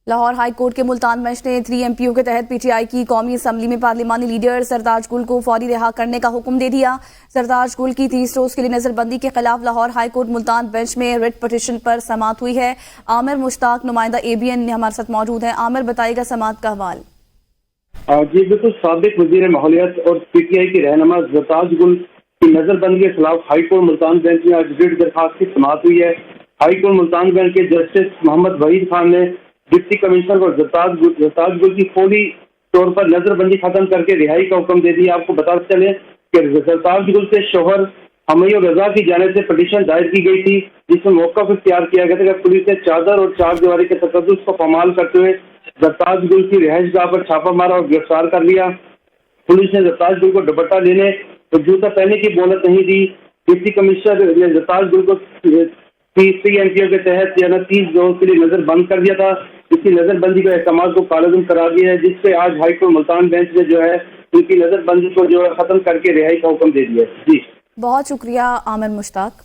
Lahore high court के Multan bench ने 3 MPO के तहत PTI की कौमी असम्बली में पार्लिमानी लीडर सरताज गुल को फौरी रिहा करने का हुक्म दे दिया। सरताज गुल की 30 रोज के लिए नजरबंदी के खिलाफ Lahore high court Multan bench में रिट पिटीशन पर समाअत हुई है। आमिर मुश्ताक नुमाइंदा ABN हमारे साथ मौजूद है। आमिर, बताइएगा समाअत का हवाल। जी बिल्कुल, साबिक वजीर माहौलियात और PTI की रहनुमा सरताज गुल की नजरबंदी के खिलाफ हाईकोर्ट मुल्तान बेंच में आज रिट दरखास्त की समाअत हुई है। हाईकोर्ट मुल्तान बेंच के जस्टिस मोहम्मद वहीद खान ने डिप्टी कमिश्नर को सरताज गुल की फौरी तौर पर नजरबंदी खत्म करके रिहाई का हुक्म दे दिया। आपको बताते चले कि सरताज गुल से शोहर हमैया रजा की जानिब से पिटीशन दायर की गई थी, जिसमें मौक़िफ़ इख्तियार किया गया था कि पुलिस ने चादर और चार दीवारी के तशद्दुद को पामाल करते हुए सरताज गुल की रिहाइशगाह पर छापा मारा और गिरफ्तार कर लिया। पुलिस ने सरताज गुल को दुपट्टा लेने और जूता पहनने की मोहलत नहीं दी। डिप्टी कमिश्नर ने सरताज गुल को 3 MPO के तहत 30 रोज के लिए नजर बंद कर दिया था। इसकी नजरबंदी के अहकाम को कालजम करार दिया है, जिससे आज हाईकोर्ट मुल्तान बेंच ने जो है उनकी नजरबंदी को जो है खत्म करके रिहाई का हुक्म दे दिया। जी बहुत शुक्रिया आमिर मुश्ताक।